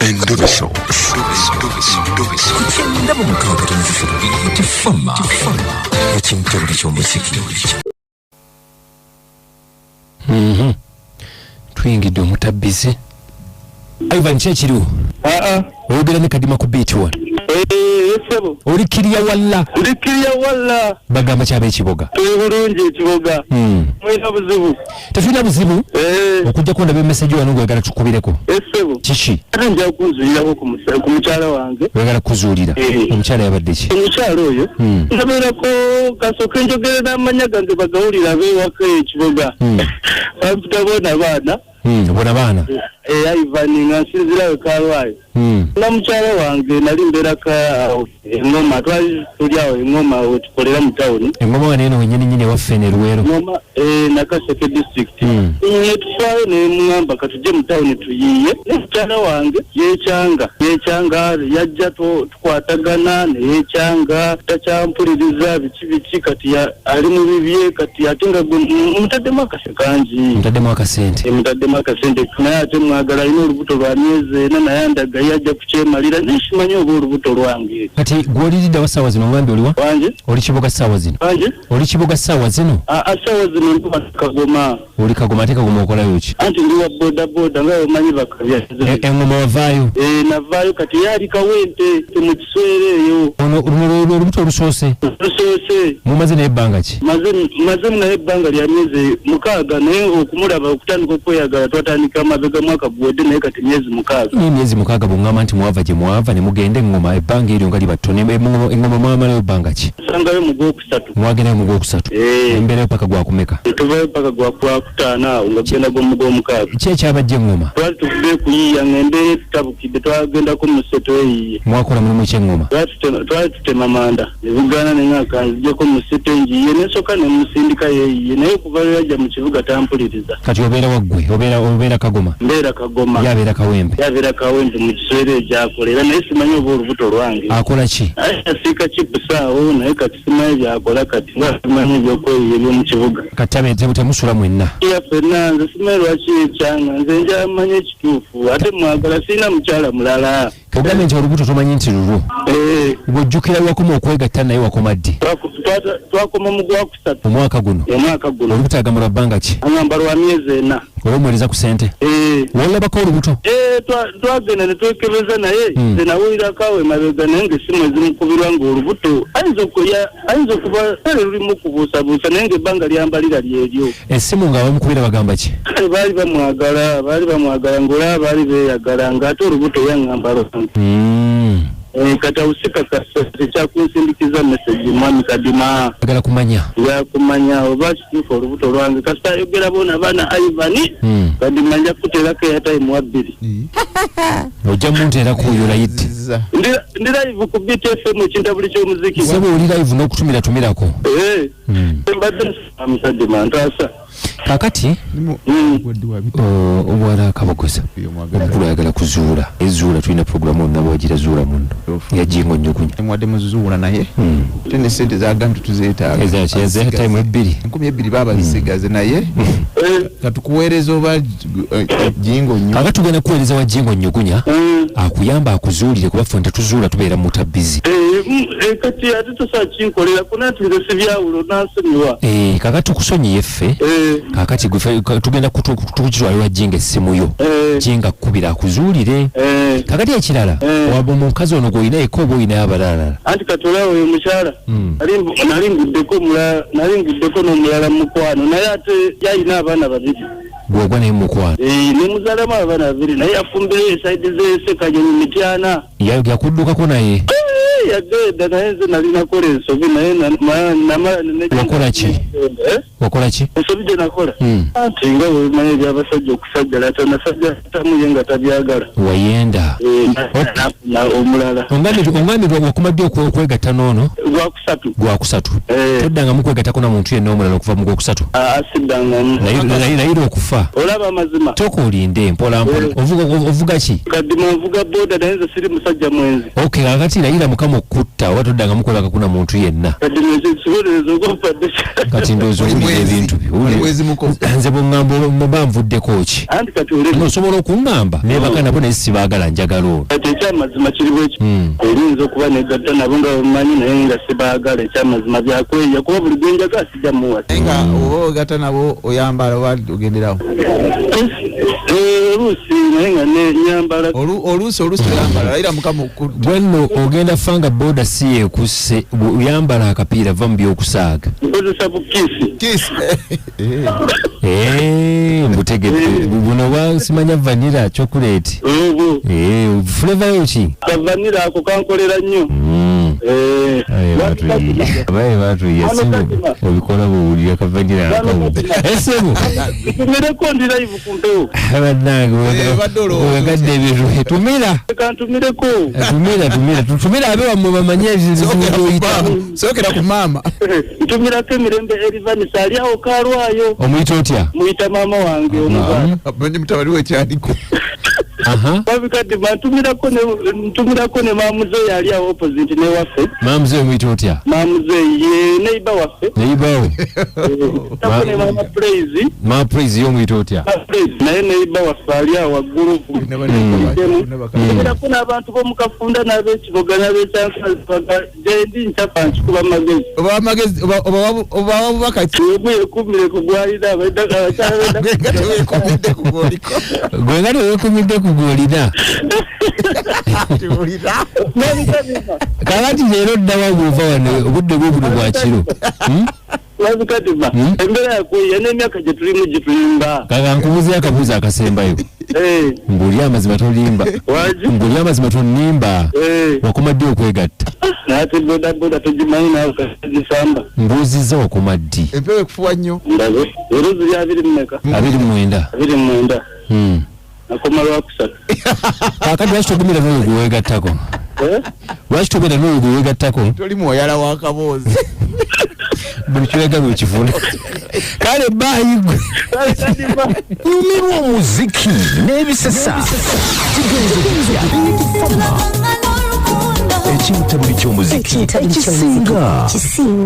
Endobeso. Ndabo mukaka tunzifira tifama. Ekintu ky'omuziki. Tuyingidde omutabbizi. Ivan Chechiriwo. Oyogera ne Kadima ku beat one. Sebo. Oli kiriya walla. Oli kiriya walla. Bagamba kyaba ekiboga. Tuli bulungi ekiboga. Mwina buzibu. Tefuna buzibu. Okujja kwenda be message wano gwegala tukubireko. Sebo. Kiki? Ate nja kunzuulirako ku mukyala wange. Wegala kuzuulira. Omukyala yabadde ki? Omukyala oyo. Nabeerako kasooka enjogere n'amanya gange bagawulira ab'ewaka ekiboga. Bafutabona baana. Bona baana. Ivan nga nsinzirayo Kalwayo. Na mukyala wange nali mbeerako engoma tuli awo engoma wetukolera mu tawuni. Engoma wano eno wennyini nnyini ewaffe ne Luweero. Engoma Nakaseke district. Netufaayo ne mungamba katujje mu tawuni tuyiiye. Mukyala wange yeekyanga yajja tukwatagana ne yeekyanga takyampuliriza biki kati ali mu bibye kati ate nga mutaddemu akase kangi. Mutaddemu akasente. Mutaddemu akasente naye ate mwagala alina olubuto lwa myezi ena naye andaga yajja kukyemalira nekimanyi oba olubuto lwange. Kati gw'oliridde wa ssaawa zino ngambye oliwa? Wange? Oli Kiboga ssaawa zino? Wange? Oli Kiboga ssaawa zino? Ssaawa zino ndi Kagoma. Oli Kagoma ate Kagoma okolayo ki? Anti ndi wa boda nga omanyi bakabya. Engoma wavaayo? Navaayo kati yali Kawente mu Kiswere eyo. Ono olubuto olusoose? Lusoose. Mumaze naye ebbanga ki? Maze naye ebbanga lya myezi 6 naye okumulaba okutandika okweyagala twatandika amabega mwaka guwedde naye kati myezi 6. Emyezi 6 bw'oŋŋamba nti mwava gye mwava ne mugenda engoma ebbanga eryo nga liba ttono engoma mwamalayo ebbanga ki? Sangayo mu Gwokusatu. Mwagendayo mu Gwokusatu? Embeerayo paka gwakumeka? Tuvayo paka gwakutaano awo nga tugenda gw'omukaaga. Ki ekyabajja engoma? Twali tuvudde kuyiiya ng'embeera etutabukidde twagendako mu Seto eyiye. Mwakola mulimu ki engoma? Twali tutema manda ebugaana ne ngaka nzijjako mu Seto enjiiye nesooka ne musindika yeeyiye naye okuva lwe yajja mu kibuga tampuliriza. Kati obeera waggwe obeera Kagoma? Mbeera Kagoma. Yabeera Kawempe? Yabeera Kawempe mu kiseera ekyakola era naye simanyi oba olubuto lwange. Akola ki? Asiika kipusaawo naye kati simanyi byakola kati nga simanyi ebyokweyiya eby'omu kibuga. Kati temusula mwenna? Iya ffenna nze simanyi lwaki ekyanga nze njamanya ekituufu ate mwagala sirina mukyala mulala. Ogambye nti olubuto tomanyi nti lulwo? Ng'ojjukira wakoma okwegatta naye wakoma ddi? Twakoma mu Gwokusatu. Omwaka guno? Omwaka guno. Olubuto agamba lwa bbanga ki? Agamba lwa myezi 4. Olw'omuweereza ku ssente? Walabako olubuto? Twagenda ne twekebeza naye nze nawulirako awo emabega naye ng'essimu ezimukubirwa ng'olubuto ayinza okuba lulimu kubuusabuusa naye ng'ebbanga lyambalira lyeryo. Essimu nga bamukubira bagamba ki? Baali bamwagala ng'olaba baali beeyagala ng'ate olubuto yaŋŋamba lwange. Kati awusika ekyakunsindikiza message mwami Kadima. Agala kumanya? Yakumanya oba kituufu olubuto lwange kasita ayogera boona baana Ivan Kadima nja kuteerako airtime wa 2. Ojja munteerako oyo layiti? Ndi live ku Beat FM ekintabuli ky'omuziki. Sebo oli live n'okutumirako? Mbadde musajja mantaasa. Kakati obwala akabogoza omukulu ayagala kuzuula ezuula tulina programu nabo wagira zuula muno yajingo nnyukunya mwadde muzuula naye tene sente zagambye tuzeetaaga eza time 2 12 baba zisigaze naye katukuweereza oba jingo nnyo kakati tugenda kuweereza wa jingo nnyukunya akuyamba akuzuulire kuba ffe tetuzuula tubeera mutabizi kati ate tosobola kinkolera kuna nti nze sibyawulo nansonyiwa kakati tukusonyiye ffe kakati tugenda tukitwalira jinga essimu yo jinga kkubira akuzuulire kakati ekirala waba omukazi ono gw'oyinayeko oba oyinayo abalala anti katola oyo mukyala nalinguddeko n'omulala mukwano naye ate yalina abaana 2 gwogwa naye mukwano ne muzaalamu abaana 2 naye yafumbireyo esaidi z'Essekanyonyi Mityana yakuddukako naye yagenda naye nze nalinakola ensobi naye wakola ki ensobi gye nakola anti nga wemanyi ebyabasajja okusajjala tonasajja tamuye nga tabyagala wayenda omulala ongambye wakomadde okwegatta n'ono Gwakusatu toddanga mukwegattako na muntu yenna omulala okuva mu Gwokusatu asiddangamu layira okufa olaba amazima toka olinde mpolampola ovuga ki? Kadima nvuga boda naye nze siri musajja mwenzi kakati layira mukama okutta oba toddanga mukwebakako na muntu yenna Kadima ekibonerezo ogwampadde kati ndowooza owulira ebintu byo zimuko nze bw'ŋŋamba muba nvuddeko ki anti kati olebe osobola okuŋŋamba naye bakana bo naye sibaagala njagala ono kati ekyamazima kiri bweki erinza okuba negatta nabo nga bamumanyi naye nga sibaagala ekyamazima byakweya kuba buli gwenjaga asijja muwasa naye nga oba ogatta nabo oyambala oba ogenderawo oluusi naye nga nenyambala oluusi oyambala layira mukama bwenno ogenda fanga boda si yeekusse oyambala akapiira va mu byokusaaga nkozesa bukisi mbutegedde buno bwasimanya vanira chocolate flavor ki kavanira ako kankolera nnyo abaye batuye obikola buwulira kavanira akawudde esebo tumireko ndi live ku mpewo abanange wegadde ebintu tumira kantumireko tumira abe wammwe bamanye sookera ku maama ntumirako emirembe erivanisa aliawo kalwayo omuyita otya muyita maama wange omuganda manyi mutabani wekyaliko babikadde ntumirako ne maamuzeeyo ali awo opposite newaffe maamuzeeyo omuyita otya maamuzeeyo ye neiba waffe neibawo tako ne maama praise maa praise y'omuyita otya naye neiba waffe ali awo waggulu tumirako n'abantu b'omukafunda n'abekiboga n'abekyansazibaga gyendi nkyapa nkikuba magezi oba bubaka emu yekumire ku gwalina gwe nga teweekumidde ku gwolina kakati leero ddawa bwova wano obudde bwe buno bwa kiro wabikatima embeera yakweya n'emyaka gyetulimba kaka nkubuuzeyo akabuuzo akasembayo ng'oli amazima tolimba ng'oli amazima tonimba wakoma ddi okwegatta naate bodaboda togimanyi nawe kasamba mbuuzizza wakoma ddi empewo ekufuwa nnyo ndabe ero ziri 29 nakoma lwakusatu kakati lwaki togumira n'oyo gwe weegattako lwaki togenda n'oyo gwe weegattako toli mwoyala w'akaboozi buli kiwega bwekifuna kale bayigwe nyumirwa omuziki n'ebisesa kigenzo ekintabuli ky'omuziki ekisinga